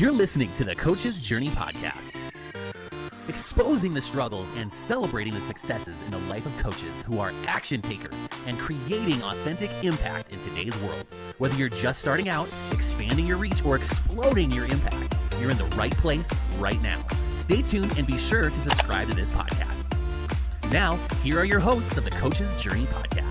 You're listening to the Coach's Journey podcast, exposing the struggles and celebrating the successes in the life of coaches who are action takers and creating authentic impact in today's world. Whether you're just starting out, expanding your reach, or exploding your impact, you're in the right place right now. Stay tuned and be sure to subscribe to this podcast. Now, here are your hosts of the Coach's Journey podcast.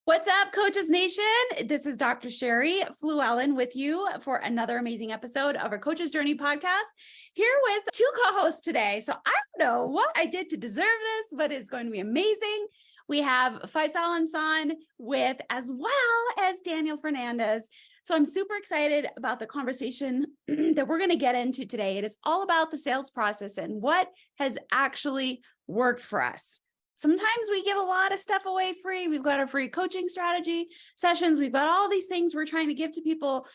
What's up, Coaches Nation? This is Dr. Sheri Fluellen with you for another amazing episode of our Coach's Journey podcast, here with two co-hosts today. So I don't know what I did to deserve this, but it's going to be amazing. We have Faisal Ensaun with, as well as Daniel Fernandez. So I'm super excited about the conversation that we're going to get into today. It is all about the sales process and what has actually worked for us. Sometimes we give a lot of stuff away free. We've got our free coaching strategy sessions. We've got all these things we're trying to give to people.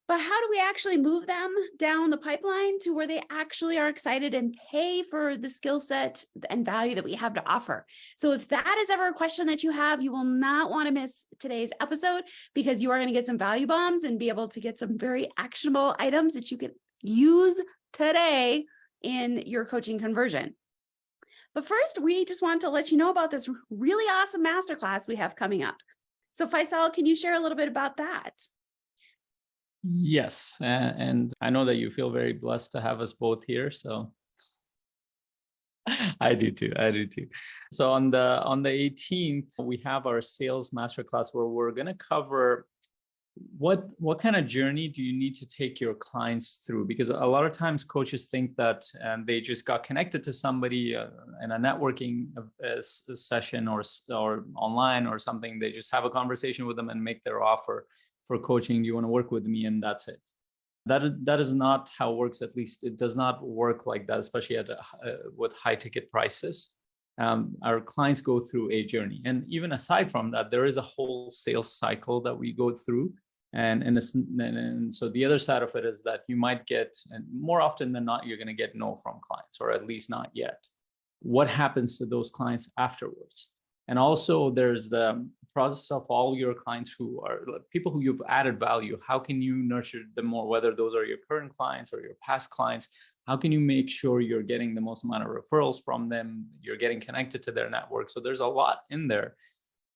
But how do we actually move them down the pipeline to where they actually are excited and pay for the skill set and value that we have to offer? So if that is ever a question that you have, you will not want to miss today's episode, because you are going to get some value bombs and be able to get some very actionable items that you can use today in your coaching conversion. But first, we just want to let you know about this really awesome masterclass we have coming up. So Faisal, can you share a little bit about that? Yes, and I know that you feel very blessed to have us both here. So I do too. So on the 18th, we have our Sales Masterclass where we're going to cover what kind of journey do you need to take your clients through? Because a lot of times coaches think that they just got connected to somebody in a networking session or online or something. They just have a conversation with them and make their offer for coaching. Do you want to work with me? And that's it. That is not how it works. At least it does not work like that, especially with high ticket prices. Our clients go through a journey. And even aside from that, there is a whole sales cycle that we go through. And so the other side of it is that you might get, and more often than not, you're going to get no from clients, or at least not yet. What happens to those clients afterwards? And also there's the process of all your clients who are people who you've added value. How can you nurture them more, whether those are your current clients or your past clients? How can you make sure you're getting the most amount of referrals from them? You're getting connected to their network. So there's a lot in there.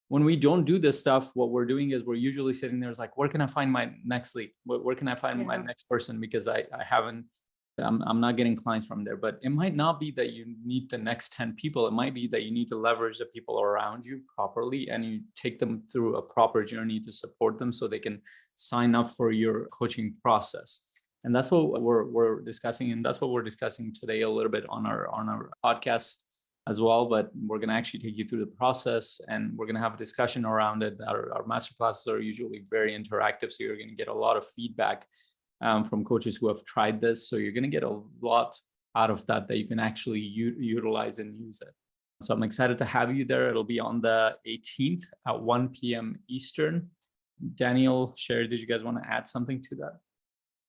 When we don't do this stuff, what we're doing is we're usually sitting there is like, where can I find my next lead? Where can I find my next person? Because I'm not getting clients from there. But it might not be that you need the next 10 people. It might be that you need to leverage the people around you properly, and you take them through a proper journey to support them so they can sign up for your coaching process. And that's what we're discussing. And that's what we're discussing today a little bit on our podcast as well. But we're going to actually take you through the process, and we're going to have a discussion around it. Our masterclasses are usually very interactive. So you're going to get a lot of feedback from coaches who have tried this. So you're going to get a lot out of that you can actually utilize and use it. So I'm excited to have you there. It'll be on the 18th at 1 p.m. Eastern. Daniel, Sheri, did you guys want to add something to that?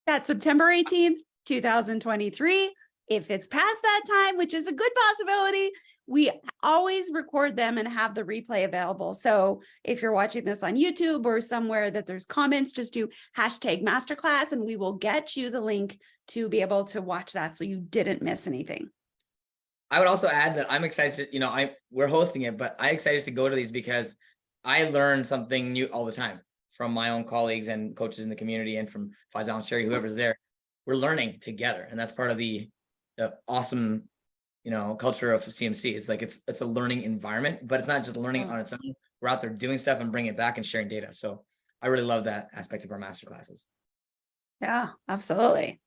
That's September 18th, 2023. If it's past that time, which is a good possibility, we always record them and have the replay available. So if you're watching this on YouTube or somewhere that there's comments, just do #masterclass and we will get you the link to be able to watch that so you didn't miss anything. I would also add that I'm excited to, we're hosting it, but I'm excited to go to these because I learn something new all the time from my own colleagues and coaches in the community, and from Faisal and Sheri, whoever's there. We're learning together. And that's part of the awesome culture of CMC. It's like it's a learning environment, but it's not just learning on its own. We're out there doing stuff and bringing it back and sharing data. So I really love that aspect of our masterclasses. Yeah, absolutely.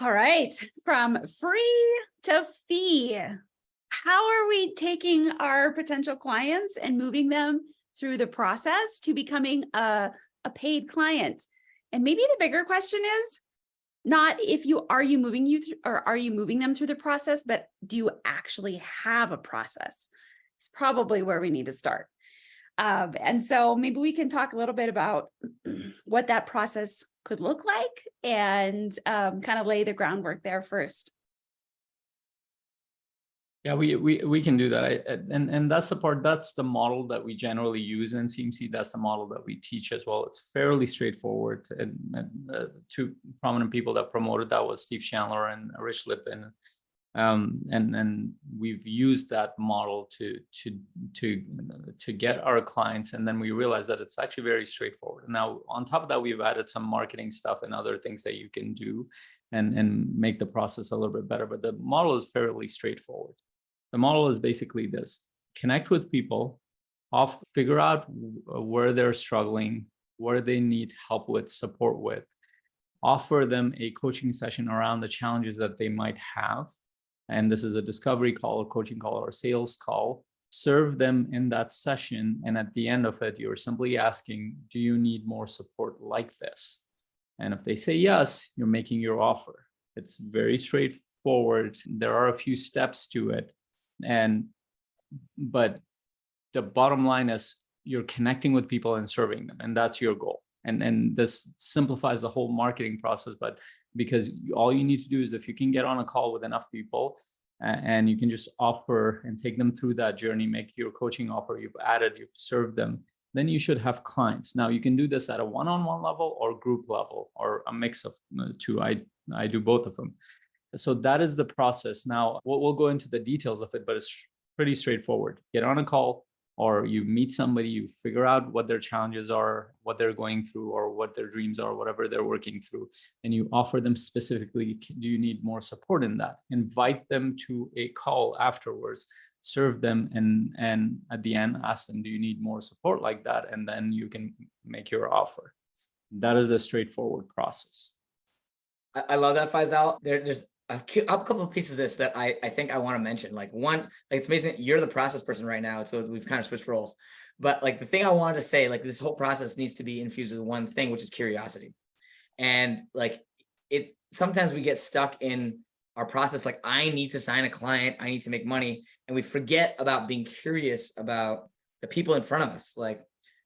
All right, from free to fee, how are we taking our potential clients and moving them through the process to becoming a paid client? And maybe the bigger question is not are you moving them through the process, but do you actually have a process? It's probably where we need to start. And so maybe we can talk a little bit about what that process could look like and kind of lay the groundwork there first. Yeah, we can do that. And that's the part, that's the model that we generally use in CMC. That's the model that we teach as well. It's fairly straightforward. And two prominent people that promoted that was Steve Chandler and Rich Lippin. And we've used that model to get our clients, and then we realized that it's actually very straightforward. Now, on top of that, we've added some marketing stuff and other things that you can do and make the process a little bit better. But the model is fairly straightforward. The model is basically this: connect with people, figure out where they're struggling, where they need help with, support with, offer them a coaching session around the challenges that they might have. And this is a discovery call, or coaching call, or sales call. Serve them in that session. And at the end of it, you're simply asking, do you need more support like this? And if they say yes, you're making your offer. It's very straightforward. There are a few steps to it. But the bottom line is you're connecting with people and serving them, and that's your goal. And this simplifies the whole marketing process, but because all you need to do is, if you can get on a call with enough people and you can just offer and take them through that journey, make your coaching offer, you've served them, then you should have clients. Now you can do this at a one-on-one level or group level, or a mix of two. I do both of them. So that is the process. Now we'll go into the details of it, but it's pretty straightforward. Get on a call, or you meet somebody, you figure out what their challenges are, what they're going through, or what their dreams are, whatever they're working through. And you offer them specifically, do you need more support in that? Invite them to a call afterwards, serve them, and at the end, ask them, do you need more support like that? And then you can make your offer. That is the straightforward process. I love that, Faisal. There's a couple of pieces of this that I think I want to mention. Like one, like it's amazing that you're the process person right now, so we've kind of switched roles. But like the thing I wanted to say, like this whole process needs to be infused with one thing, which is curiosity. And like sometimes we get stuck in our process, like I need to sign a client, I need to make money, and we forget about being curious about the people in front of us. Like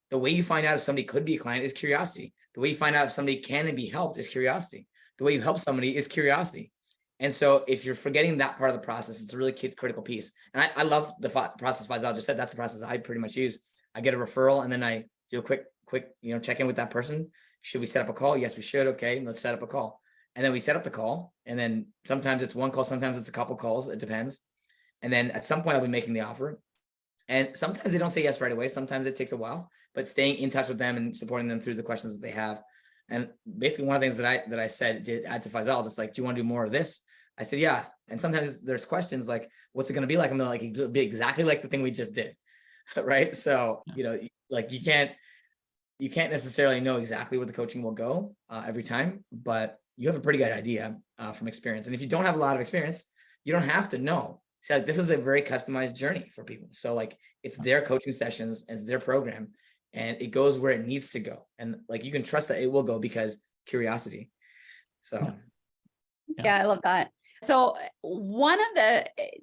the way you find out if somebody could be a client is curiosity. The way you find out if somebody can be helped is curiosity. The way you help somebody is curiosity. And so if you're forgetting that part of the process, it's a really critical piece. And I love the process Faisal just said. That's the process I pretty much use. I get a referral, and then I do a quick, check in with that person. Should we set up a call? Yes, we should. Okay, let's set up a call. And then we set up the call. And then sometimes it's one call, sometimes it's a couple calls. It depends. And then at some point I'll be making the offer. And sometimes they don't say yes right away. Sometimes it takes a while, but staying in touch with them and supporting them through the questions that they have. And basically one of the things that I said to add to Faisal is, it's like, do you want to do more of this? I said, yeah. And sometimes there's questions like, what's it going to be like? I'm like, it'll be exactly like the thing we just did. Right. So, like you can't necessarily know exactly where the coaching will go every time, but you have a pretty good idea from experience. And if you don't have a lot of experience, you don't have to know. So like, this is a very customized journey for people. So like it's their coaching sessions and it's their program, and it goes where it needs to go. And like, you can trust that it will go because curiosity. So. Yeah, I love that. So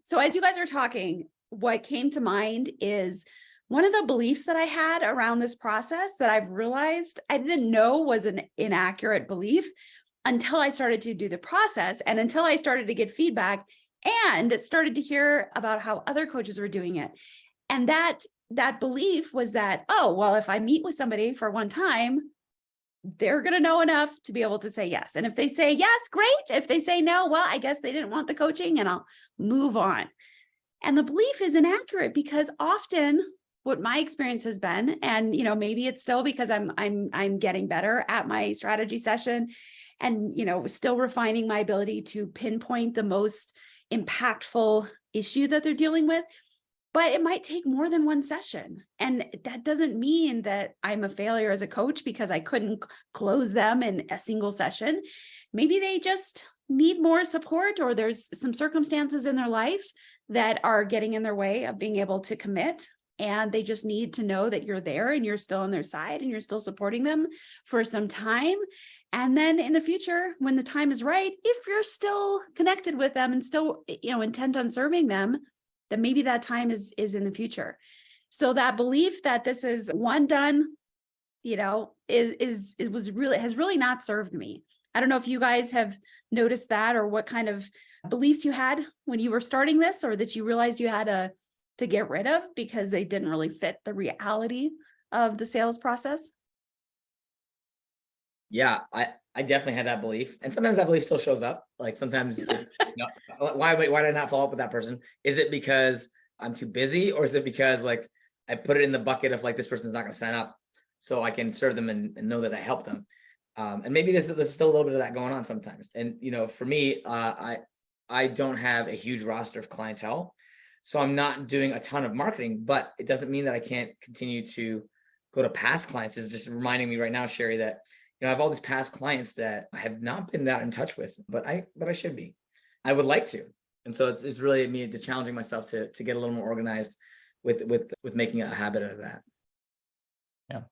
so as you guys are talking, what came to mind is one of the beliefs that I had around this process that I've realized I didn't know was an inaccurate belief until I started to do the process, and until I started to get feedback and started to hear about how other coaches were doing it. And that belief was that, oh, well, if I meet with somebody for one time, they're going to know enough to be able to say yes. And if they say yes, great. If they say no, well, I guess they didn't want the coaching and I'll move on. And the belief is inaccurate, because often what my experience has been, and maybe it's still because I'm getting better at my strategy session, and still refining my ability to pinpoint the most impactful issue that they're dealing with. But it might take more than one session. And that doesn't mean that I'm a failure as a coach because I couldn't close them in a single session. Maybe they just need more support, or there's some circumstances in their life that are getting in their way of being able to commit. And they just need to know that you're there and you're still on their side and you're still supporting them for some time. And then in the future, when the time is right, if you're still connected with them and still, intent on serving them, then maybe that time is in the future. So that belief that this is one done, has really not served me. I don't know if you guys have noticed that, or what kind of beliefs you had when you were starting this, or that you realized you had to get rid of because they didn't really fit the reality of the sales process. Yeah, I definitely had that belief. And sometimes that belief still shows up. Like sometimes it's, why did I not follow up with that person? Is it because I'm too busy, or is it because like I put it in the bucket of like, this person's not going to sign up so I can serve them and know that I helped them. And maybe there's still a little bit of that going on sometimes. And, for me, I don't have a huge roster of clientele, so I'm not doing a ton of marketing, but it doesn't mean that I can't continue to go to past clients. It's just reminding me right now, Sheri, that, I have all these past clients that I have not been that in touch with, but I should be. I would like to. And so it's really me to challenging myself to get a little more organized with making a habit of that. Yeah.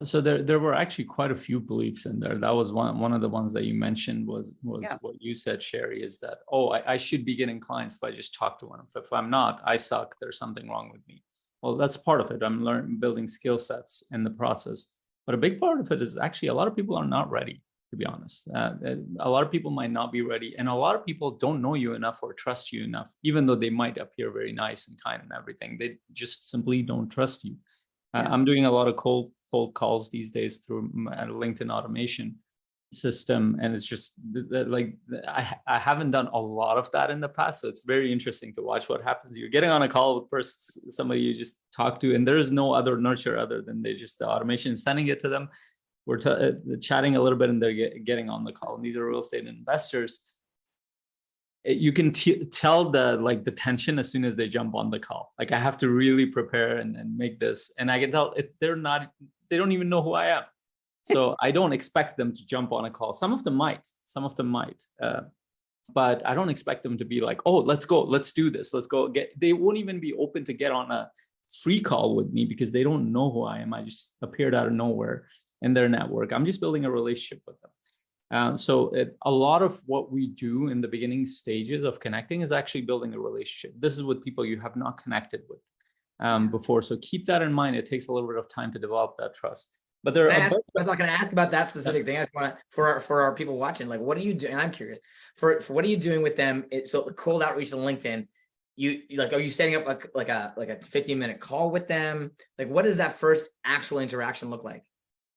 So there were actually quite a few beliefs in there. That was one of the ones that you mentioned was what you said, Sheri, is that, I should be getting clients if I just talk to one. If I'm not, I suck. There's something wrong with me. Well, that's part of it. I'm building skill sets in the process. But a big part of it is actually a lot of people are not ready, to be honest. A lot of people might not be ready. And a lot of people don't know you enough or trust you enough, even though they might appear very nice and kind and everything. They just simply don't trust you. I'm doing a lot of cold calls these days through a LinkedIn automation system. And it's just like, I haven't done a lot of that in the past. So it's very interesting to watch what happens. You're getting on a call with somebody you just talked to, and there is no other nurture other than the automation is sending it to them. We're chatting a little bit and they're getting on the call. And these are real estate investors. You can tell the tension as soon as they jump on the call. Like I have to really prepare and make this. And I can tell they don't even know who I am. So I don't expect them to jump on a call. Some of them might, but I don't expect them to be like, let's go, let's do this. Let's go they won't even be open to get on a free call with me because they don't know who I am. I just appeared out of nowhere in their network. I'm just building a relationship with them. So a lot of what we do in the beginning stages of connecting is actually building a relationship. This is with people you have not connected with before. So keep that in mind. It takes a little bit of time to develop that trust. But I'm not going to ask about that specific thing. I just want to, for our people watching, like, what are you doing? And I'm curious for what are you doing with them? So cold outreach on LinkedIn, you like, are you setting up like a 15-minute call with them? Like, what does that first actual interaction look like?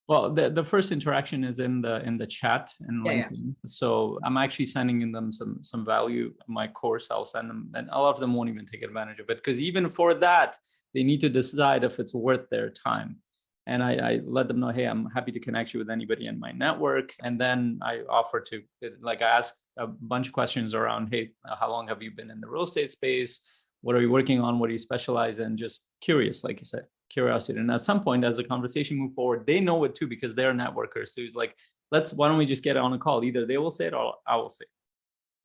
Well, the first interaction is in the chat in LinkedIn. Yeah. So I'm actually sending them some value. My course, I'll send them, and a lot of them won't even take advantage of it because even for that, they need to decide if it's worth their time. And I let them know, hey, I'm happy to connect you with anybody in my network. And then I offer to, I ask a bunch of questions around, hey, how long have you been in the real estate space? What are you working on? What do you specialize in? Just curious, like you said, curiosity. And at some point, as the conversation moves forward, they know it too, because they're networkers. So he's like, why don't we just get on a call? Either they will say it or I will say it.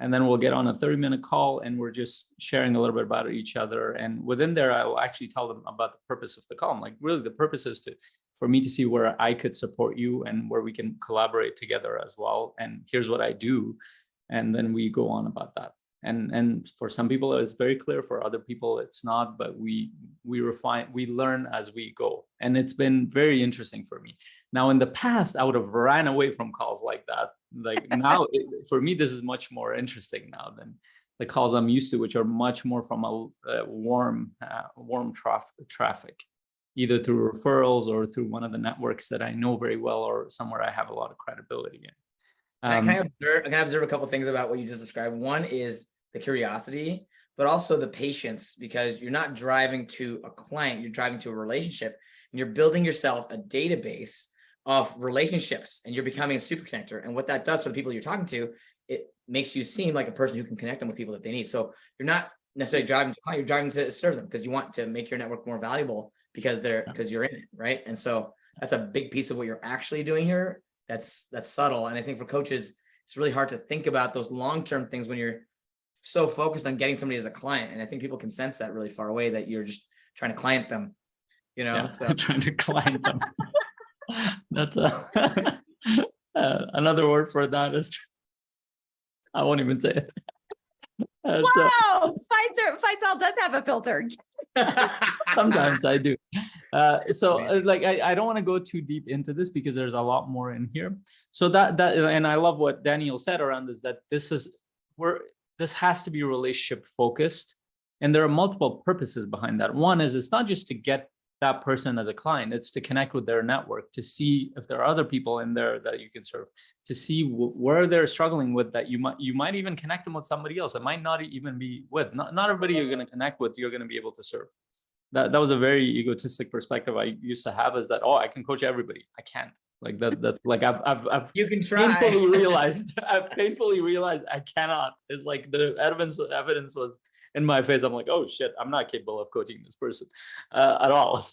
And then we'll get on a 30-minute call and we're just sharing a little bit about each other. And within there, I will actually tell them about the purpose of the call. I'm like, really, the purpose is for me to see where I could support you and where we can collaborate together as well. And here's what I do. And then we go on about that. And for some people, it's very clear. For other people, it's not, but we refine, we learn as we go. And it's been very interesting for me. Now, in the past, I would have ran away from calls like that. Like now, for me, this is much more interesting now than the calls I'm used to, which are much more from a warm traffic, either through referrals or through one of the networks that I know very well or somewhere I have a lot of credibility in. Can I observe a couple of things about what you just described? One is the curiosity, but also the patience, because you're not driving to a client, you're driving to a relationship, and you're building yourself a database of relationships, and you're becoming a super connector. And what that does for the people you're talking to, it makes you seem like a person who can connect them with people that they need. So you're not necessarily driving to client, you're driving to serve them because you want to make your network more valuable because you're in it, right? And so that's a big piece of what you're actually doing here. That's subtle. And I think for coaches, it's really hard to think about those long-term things when you're so focused on getting somebody as a client. And I think people can sense that really far away, that you're just trying to client them, so. Trying to client them. That's another word for that is, I won't even say it. Wow, Faisal does have a filter. Sometimes I do. I don't want to go too deep into this because there's a lot more in here. So and I love what Daniel said around this, that this has to be relationship focused. And there are multiple purposes behind that. One is it's not just to get that person as a client, it's to connect with their network, to see if there are other people in there that you can serve, to see where they're struggling with, that you might even connect them with somebody else. It might not even be with, not everybody you're going to connect with, you're going to be able to serve. That was a very egotistic perspective I used to have, is that, oh, I can coach everybody. I can't. Like that's like I've You can try. painfully realized I cannot. It's like the evidence was in my face. I'm like, oh shit, I'm not capable of coaching this person at all.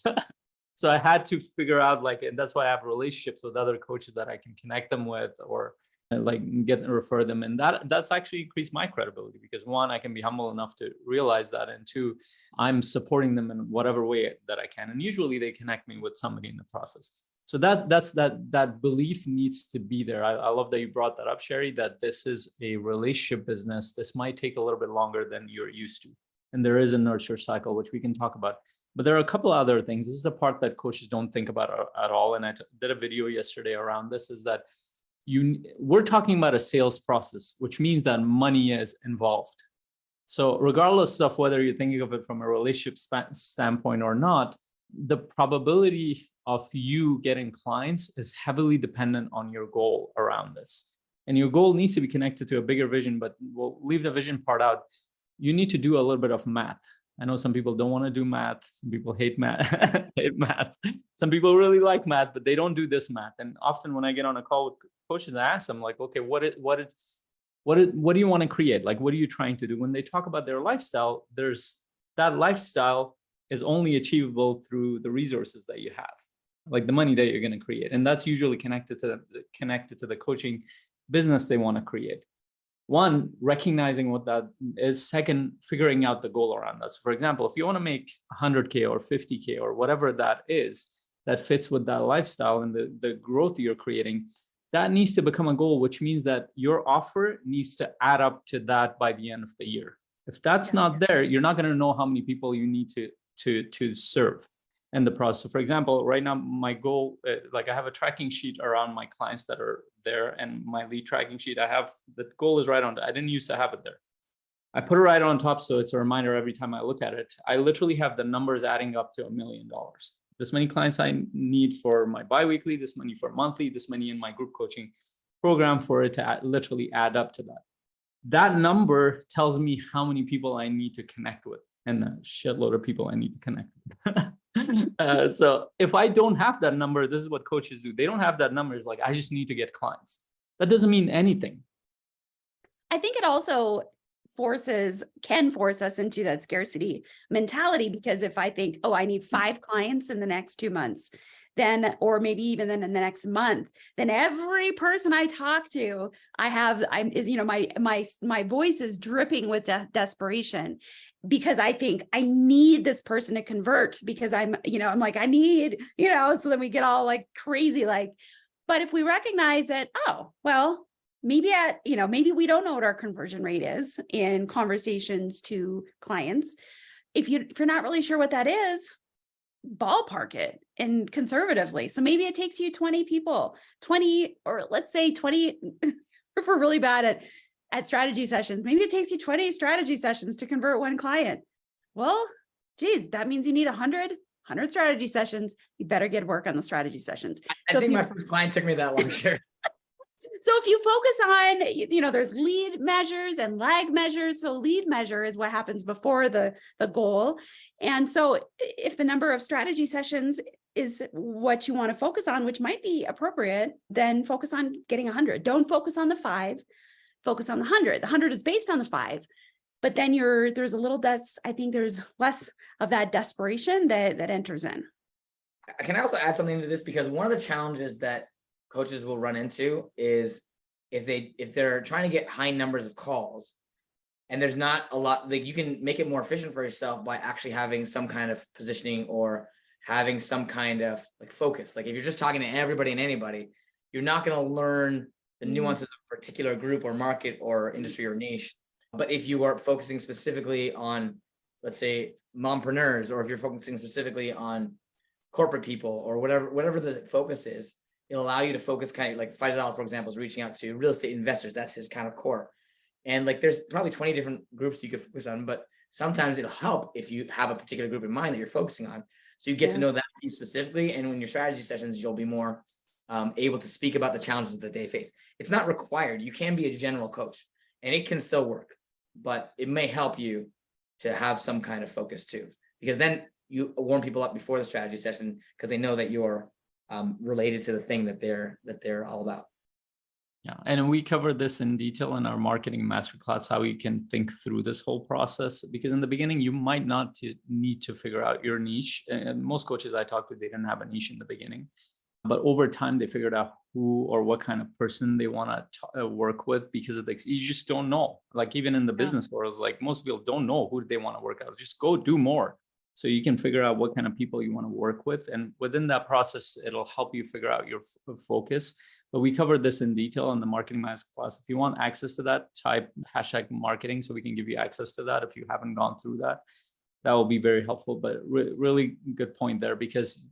So I had to figure out, like, and that's why I have relationships with other coaches that I can connect them with, or like refer them. And that's actually increased my credibility, because one, I can be humble enough to realize that, and two, I'm supporting them in whatever way that I can. And usually they connect me with somebody in the process. So that belief needs to be there. I love that you brought that up, Sheri, that this is a relationship business. This might take a little bit longer than you're used to. And there is a nurture cycle, which we can talk about. But there are a couple of other things. This is the part that coaches don't think about at all. And I did a video yesterday around this, is that we're talking about a sales process, which means that money is involved. So regardless of whether you're thinking of it from a relationship standpoint or not, the probability of you getting clients is heavily dependent on your goal around this. And your goal needs to be connected to a bigger vision, but we'll leave the vision part out. You need to do a little bit of math. I know some people don't want to do math. Some people hate math. Some people really like math, but they don't do this math. And often when I get on a call with coaches, I ask them, like, okay, what do you want to create? Like, what are you trying to do? When they talk about their lifestyle, that lifestyle is only achievable through the resources that you have, like the money that you're going to create. And that's usually connected to the coaching business they want to create. One, recognizing what that is. Second, figuring out the goal around that. So for example, if you want to make 100K or 50K or whatever that is, that fits with that lifestyle and the growth you're creating, that needs to become a goal, which means that your offer needs to add up to that by the end of the year. If that's not there, you're not going to know how many people you need to serve in the process. So for example, right now, my goal, like I have a tracking sheet around my clients that are there, and my lead tracking sheet, the goal is right on. I didn't used to have it there. I put it right on top, so it's a reminder every time I look at it. I literally have the numbers adding up to $1 million. This many clients I need for my biweekly, this many for monthly, this many in my group coaching program, for it to literally add up to that. That number tells me how many people I need to connect with, and a shitload of people I need to connect with. So if I don't have that number, this is what coaches do. They don't have that number. It's like, I just need to get clients. That doesn't mean anything. I think it also can force us into that scarcity mentality, because if I think, oh, I need 5 clients in the next 2 months, then, or maybe even then in the next month, then every person I talk to, my voice is dripping with desperation, because I think I need this person to convert, because I'm like, I need, so then we get all like crazy, but if we recognize that, oh, well, maybe we don't know what our conversion rate is in conversations to clients. If you're not really sure what that is, ballpark it and conservatively. So maybe it takes you 20 people, 20, or let's say 20, if we're really bad at strategy sessions, maybe it takes you 20 strategy sessions to convert 1 client. Well, geez, that means you need 100 strategy sessions. You better get work on the strategy sessions. I think my first client took me that long, sure. So if you focus on, there's lead measures and lag measures. So lead measure is what happens before the goal. And so if the number of strategy sessions is what you want to focus on, which might be appropriate, then focus on getting 100. Don't focus on the 5, focus on the 100. The 100 is based on the 5, but then there's a little I think there's less of that desperation that enters in. Can I also add something to this? Because one of the challenges that coaches will run into is if they're trying to get high numbers of calls, and there's not a lot, like, you can make it more efficient for yourself by actually having some kind of positioning or having some kind of like focus. Like if you're just talking to everybody and anybody, you're not going to learn the nuances of a particular group or market or industry or niche. But if you are focusing specifically on, let's say, mompreneurs, or if you're focusing specifically on corporate people or whatever the focus is. It'll allow you to focus kind of like Faisal, for example, is reaching out to real estate investors. That's his kind of core. And like, there's probably 20 different groups you could focus on, but sometimes it'll help if you have a particular group in mind that you're focusing on. So you get to know that team specifically. And when your strategy sessions, you'll be more able to speak about the challenges that they face. It's not required. You can be a general coach and it can still work, but it may help you to have some kind of focus too, because then you warm people up before the strategy session because they know that you're related to the thing that they're all about. Yeah, and we cover this in detail in our marketing masterclass, how you can think through this whole process, because in the beginning, you might not need to figure out your niche. And most coaches I talked to, they didn't have a niche in the beginning, but over time, they figured out who or what kind of person they want to work with, because of you just don't know. Like even in the business world, like most people don't know who they want to work out. Just go do more. So you can figure out what kind of people you want to work with. And within that process, it'll help you figure out your focus. But we covered this in detail in the marketing masterclass. If you want access to that, type #marketing so we can give you access to that. If you haven't gone through that, that will be very helpful. But really good point there, because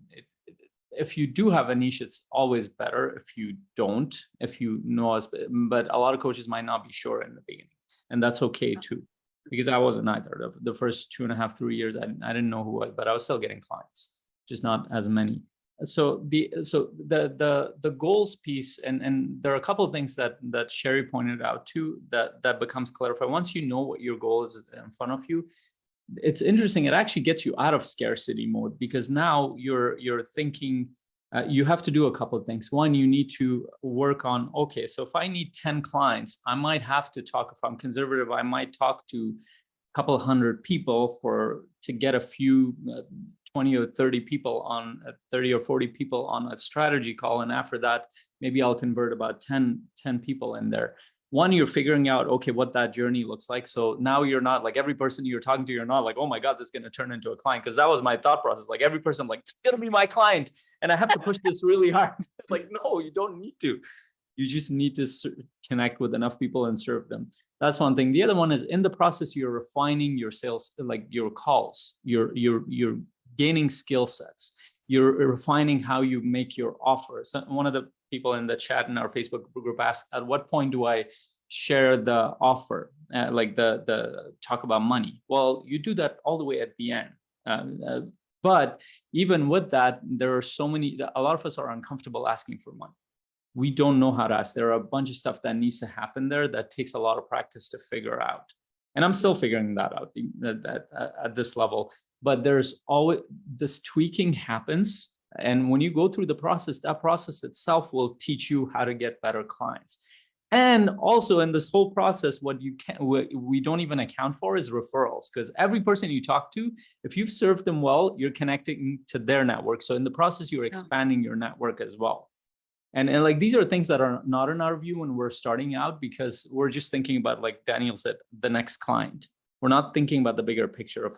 if you do have a niche, it's always better if you don't, if you know us. But a lot of coaches might not be sure in the beginning, and that's okay too. Because I wasn't either. The first 2.5, 3 years, I didn't know who I was, but I was still getting clients, just not as many. So the goals piece, and there are a couple of things that Sheri pointed out too, that becomes clarified. Once you know what your goal is in front of you, it's interesting. It actually gets you out of scarcity mode, because now you're thinking, you have to do a couple of things. One, you need to work on, okay, so if I need 10 clients, I might have to talk, if I'm conservative, I might talk to a couple of hundred people to get a few 20 or 30 people on 30 or 40 people on a strategy call. And after that, maybe I'll convert about 10 people in there. One, you're figuring out, okay, what that journey looks like. So now you're not like every person you're talking to, you're not like, oh my God, this is going to turn into a client. Because that was my thought process. Like every person, I'm like, it's going to be my client. And I have to push this really hard. Like, no, you don't need to. You just need to connect with enough people and serve them. That's one thing. The other one is in the process, you're refining your sales, like your calls, you're gaining skill sets. You're refining how you make your offer. So one of the people in the chat in our Facebook group asked, at what point do I share the offer, like the talk about money? Well, you do that all the way at the end. But even with that, there are a lot of us are uncomfortable asking for money. We don't know how to ask. There are a bunch of stuff that needs to happen there that takes a lot of practice to figure out. And I'm still figuring that out at this level. But there's always this tweaking happens. And when you go through the process, that process itself will teach you how to get better clients. And also in this whole process, what we don't even account for is referrals, because every person you talk to, if you've served them well, you're connecting to their network. So in the process, you're expanding your network as well. And like, these are things that are not in our view when we're starting out, because we're just thinking about, like Daniel said, the next client. We're not thinking about the bigger picture of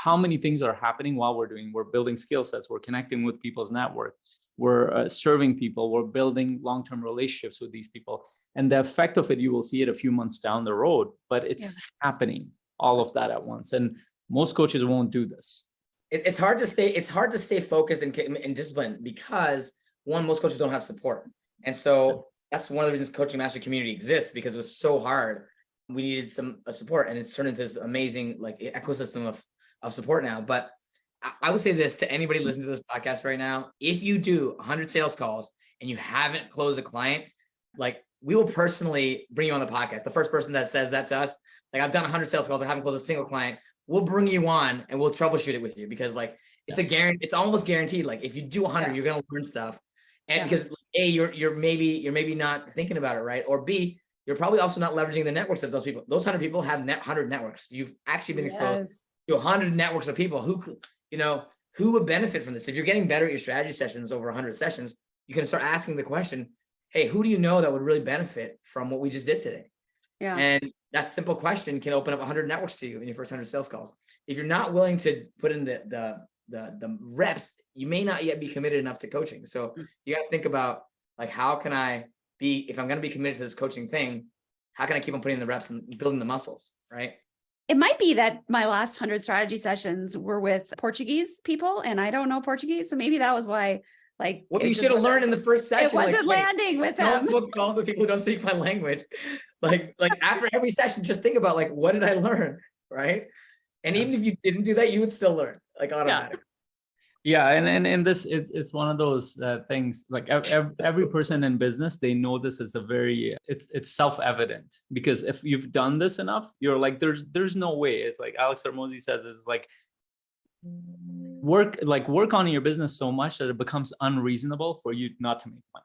how many things are happening while we're building skill sets, we're connecting with people's network, we're serving people, we're building long-term relationships with these people. And the effect of it, you will see it a few months down the road, but it's happening, all of that at once. And most coaches won't do this. It's hard to stay focused and disciplined, because one, most coaches don't have support. And so that's one of the reasons Coaching Master community exists, because it was so hard. We needed some support, and it's turned into this amazing like ecosystem of support now. But I would say this to anybody listening to this podcast right now: if you do 100 sales calls and you haven't closed a client, like, we will personally bring you on the podcast. The first person that says that to us, like, I've done 100 sales calls, I haven't closed a single client, we'll bring you on and we'll troubleshoot it with you, because like it's a guarantee. It's almost guaranteed. Like if you do 100, you're gonna learn stuff, and because A, you're maybe not thinking about it right, or B, you're probably also not leveraging the networks of those people. Those 100 people have 100 networks. You've actually been exposed to 100 networks of people who would benefit from this. If you're getting better at your strategy sessions over 100 sessions, you can start asking the question, hey, who do you know that would really benefit from what we just did today? Yeah. And that simple question can open up 100 networks to you in your first 100 sales calls. If you're not willing to put in the reps, you may not yet be committed enough to coaching. So you got to think about, like, how can I be, if I'm going to be committed to this coaching thing, how can I keep on putting in the reps and building the muscles, right? It might be that my last 100 strategy sessions were with Portuguese people and I don't know Portuguese. So maybe that was why, like, What it you just should have wasn't- learned in the first session. It wasn't like, landing with don't them. book calls with people who don't speak my language. Like after every session, just think about like, what did I learn? Right. And even if you didn't do that, you would still learn like automatically. Yeah, and this it's one of those things. Like every person in business, they know this is a very it's self-evident, because if you've done this enough, you're like there's no way. It's like Alex Hormozi says, is like work on your business so much that it becomes unreasonable for you not to make money.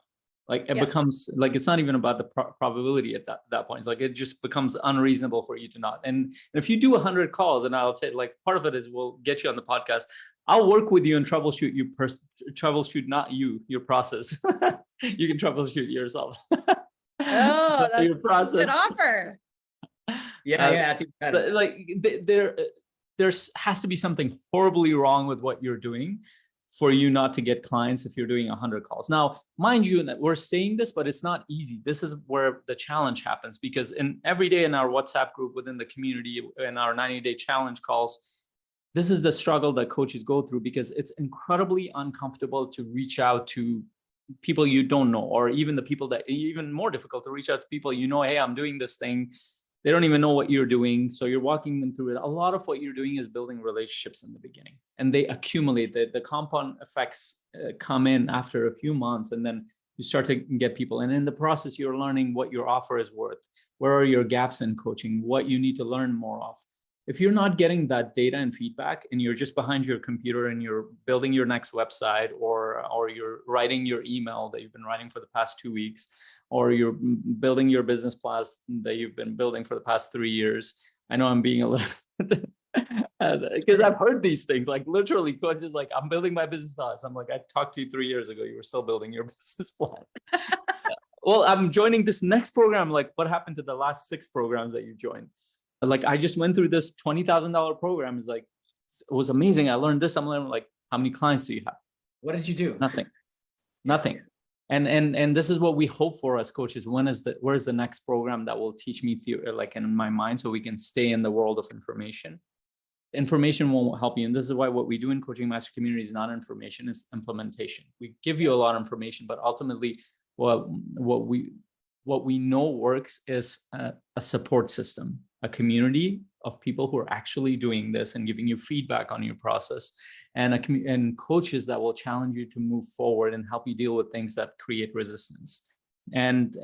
Like it becomes like, it's not even about the probability at that point. It's like, it just becomes unreasonable for you to not. And if you do 100 calls, and I'll tell you, like, part of it is we'll get you on the podcast. I'll work with you and troubleshoot you, troubleshoot, not you, your process. You can troubleshoot yourself. Oh, that's your process. a good offer. Yeah, that's even better. Like there has to be something horribly wrong with what you're doing for you not to get clients if you're doing 100 calls. Now, mind you, that we're saying this, but it's not easy. This is where the challenge happens, because every day in our WhatsApp group, within the community, in our 90-day challenge calls, this is the struggle that coaches go through, because it's incredibly uncomfortable to reach out to people you don't know, or even the people that, even more difficult to reach out to people you know. Hey, I'm doing this thing. They don't even know what you're doing. So you're walking them through it. A lot of what you're doing is building relationships in the beginning, and they accumulate. The compound effects come in after a few months, and then you start to get people. And in the process, you're learning what your offer is worth. Where are your gaps in coaching? What you need to learn more of. If you're not getting that data and feedback, and you're just behind your computer and you're building your next website, or you're writing your email that you've been writing for the past 2 weeks, or you're building your business plan that you've been building for the past 3 years. I know I'm being a little, because I've heard these things, like literally coaches like, I'm building my business plan. I'm like, I talked to you 3 years ago. You were still building your business plan. Well, I'm joining this next program. Like, what happened to the last 6 programs that you joined? Like, I just went through this $20,000 program. It's like, it was amazing. I learned this. I'm learning, like, how many clients do you have? What did you do? Nothing. And this is what we hope for as coaches. Where's the next program that will teach me like in my mind, so we can stay in the world of information. Information won't help you. And this is why what we do in Coaching Master Community is not information, it's implementation. We give you a lot of information, but ultimately what we know works is a support system, a community of people who are actually doing this and giving you feedback on your process, and coaches that will challenge you to move forward and help you deal with things that create resistance. And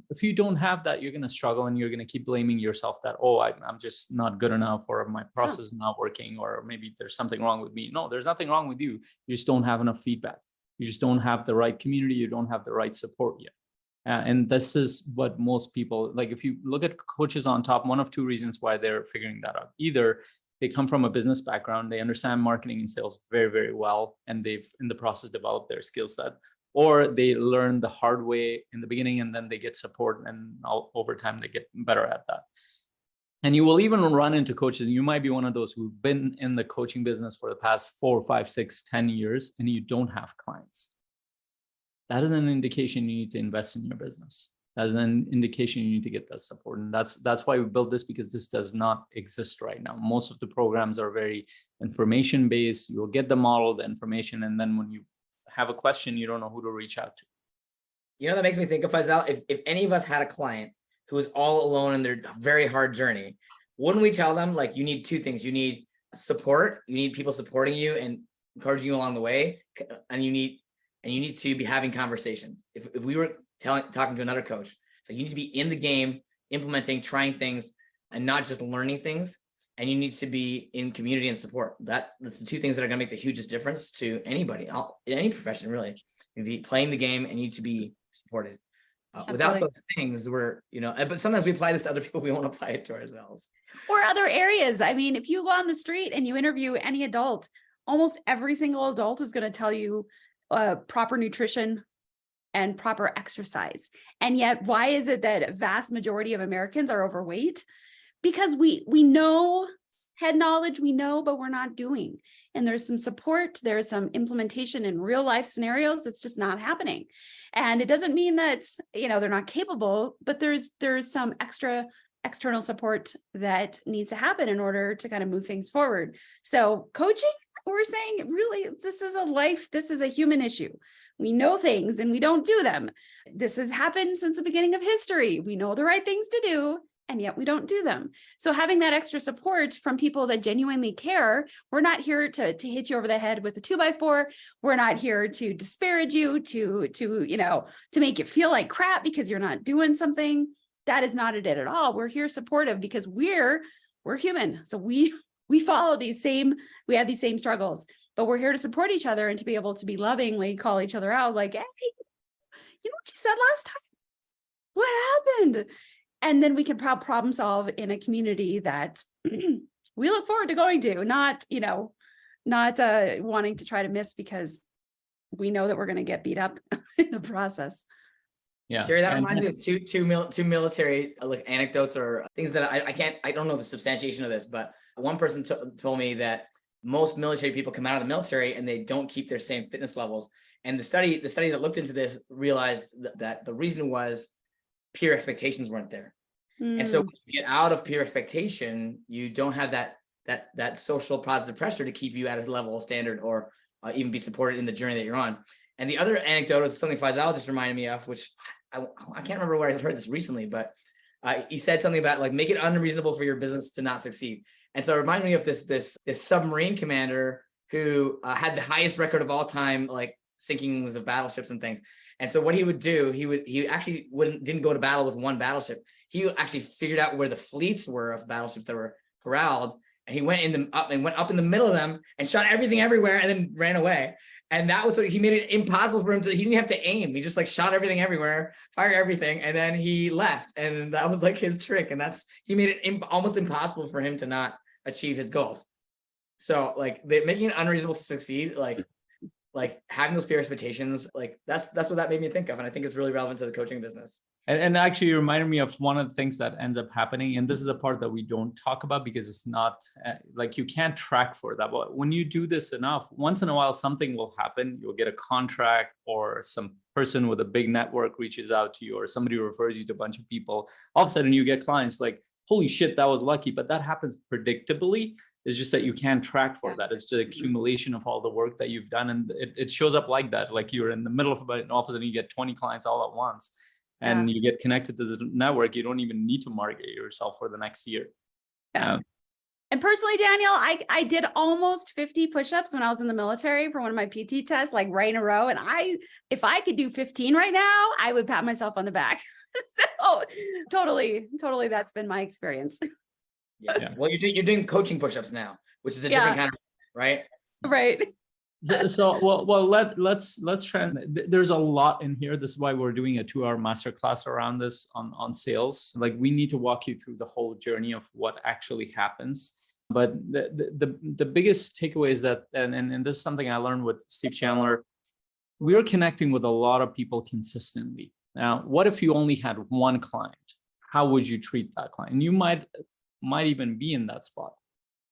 if you don't have that, you're going to struggle, and you're going to keep blaming yourself that, oh, I'm just not good enough, or my process is not working, or maybe there's something wrong with me. No, there's nothing wrong with you. You just don't have enough feedback. You just don't have the right community. You don't have the right support yet. And this is what most people, like, if you look at coaches on top, one of 2 reasons why they're figuring that out. Either they come from a business background, they understand marketing and sales very, very well, and they've in the process developed their skill set, or they learn the hard way in the beginning, and then they get support, and over time they get better at that. And you will even run into coaches, and you might be one of those who've been in the coaching business for the past 4, 5, 6, 10 years, and you don't have clients. That is an indication you need to invest in your business. That is an indication you need to get that support. And that's why we built this, because this does not exist right now. Most of the programs are very information based. You'll get the model, the information, and then when you have a question, you don't know who to reach out to. You know, that makes me think of, Faisal, if any of us had a client who was all alone in their very hard journey, wouldn't we tell them, like, you need 2 things? You need support. You need people supporting you and encouraging you along the way. And you need to be having conversations. If we were talking to another coach, so you need to be in the game, implementing, trying things, and not just learning things. And you need to be in community and support. That's the 2 things that are going to make the hugest difference to anybody, in any profession, really. You need to be playing the game, and you need to be supported. Without those things, but sometimes we apply this to other people. We won't apply it to ourselves. Or other areas. I mean, if you go on the street and you interview any adult, almost every single adult is going to tell you proper nutrition and proper exercise. And yet, why is it that a vast majority of Americans are overweight? Because we know head knowledge, we know, but we're not doing. And there's some support, there's some implementation in real life scenarios that's just not happening. And it doesn't mean that, they're not capable, but there's some extra external support that needs to happen in order to kind of move things forward. So coaching, we're saying really, this is a life, this is a human issue. We know things and we don't do them. This has happened since the beginning of history. We know the right things to do, and yet we don't do them. So having that extra support from people that genuinely care, we're not here to hit you over the head with a 2x4. We're not here to disparage you, to make you feel like crap because you're not doing something. That is not it at all. We're here supportive because we're human. So we follow we have these same struggles, but we're here to support each other and to be able to be lovingly call each other out like, hey, you know what you said last time? What happened? And then we can problem solve in a community that we look forward to going to, not wanting to try to miss because we know that we're going to get beat up in the process. Yeah. Sheri, that reminds me of two military anecdotes or things that I don't know the substantiation of this, but one person told me that most military people come out of the military and they don't keep their same fitness levels. And the study that looked into this realized that the reason was peer expectations weren't there. And so when you get out of peer expectation, you don't have that social positive pressure to keep you at a level standard or even be supported in the journey that you're on. And the other anecdote was something Faisal just reminded me of, which I can't remember where I heard this recently, but he said something about like, make it unreasonable for your business to not succeed. And so it reminded me of this submarine commander who had the highest record of all time, like sinkings of battleships and things. And so what he would do, he actually didn't go to battle with one battleship. He actually figured out where the fleets were of battleships that were corralled, and he went up in the middle of them and shot everything everywhere and then ran away. And that was what he made it impossible for him he didn't have to aim. He just like shot everything everywhere, fired everything, and then he left. And that was like his trick. And he made it almost impossible for him to not achieve his goals. So like making it unreasonable to succeed, like having those peer expectations, like that's what that made me think of. And I think it's really relevant to the coaching business. And actually it reminded me of one of the things that ends up happening. And this is a part that we don't talk about because it's not like you can't track for that. But when you do this enough, once in a while, something will happen. You'll get a contract or some person with a big network reaches out to you or somebody refers you to a bunch of people. All of a sudden you get clients like, holy shit, that was lucky. But that happens predictably. It's just that you can't track for that. It's just accumulation of all the work that you've done. And it shows up like that. Like you're in the middle of an office and you get 20 clients all at once. And you get connected to the network. You don't even need to market yourself for the next year. Yeah. And personally, Daniel, I did almost 50 push-ups when I was in the military for one of my PT tests, like right in a row. And if I could do 15 right now, I would pat myself on the back. So totally, that's been my experience. Yeah. Well, you're doing coaching push-ups now, which is a different kind of, right? Right. Let's try. There's a lot in here. This is why we're doing a 2-hour masterclass around this on sales. Like we need to walk you through the whole journey of what actually happens. But the biggest takeaway is that, and this is something I learned with Steve Chandler, we're connecting with a lot of people consistently. Now, what if you only had one client? How would you treat that client? And you might even be in that spot.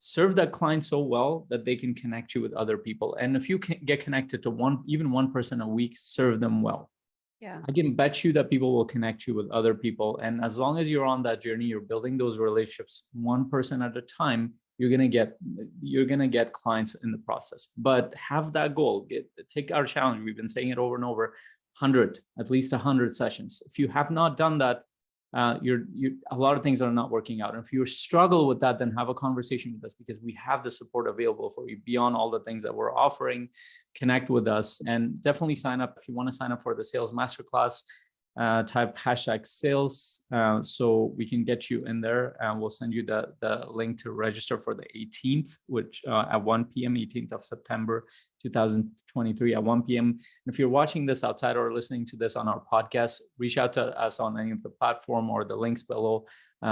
Serve that client so well that they can connect you with other people. And if you can get connected to even one person a week, serve them well. Yeah. I can bet you that people will connect you with other people. And as long as you're on that journey, you're building those relationships one person at a time, you're gonna get clients in the process. But have that goal. Take our challenge. We've been saying it over and over, at least 100 sessions. If you have not done that, a lot of things are not working out. And if you struggle with that, then have a conversation with us because we have the support available for you beyond all the things that we're offering. Connect with us and definitely sign up. If you want to sign up for the Sales Masterclass, type #sales so we can get you in there, and we'll send you the link to register for the 18th, which at 1 p.m. 18th of September 2023 at 1 p.m. And if you're watching this outside or listening to this on our podcast, reach out to us on any of the platform or the links below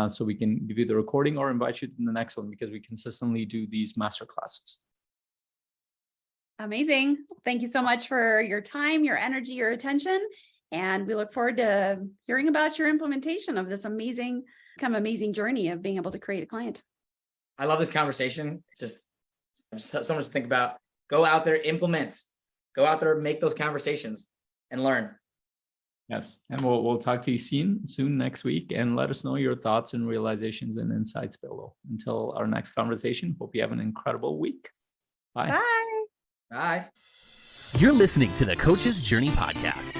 so we can give you the recording or invite you to the next one because we consistently do these master classes. Amazing. Thank you so much for your time, your energy, your attention. And we look forward to hearing about your implementation of this amazing journey of being able to create a client. I love this conversation. Just so much to think about. Go out there, implement. Go out there, make those conversations and learn. Yes. And we'll talk to you soon next week, and let us know your thoughts and realizations and insights below. Until our next conversation, hope you have an incredible week. Bye. Bye. Bye. You're listening to the Coach's Journey Podcast.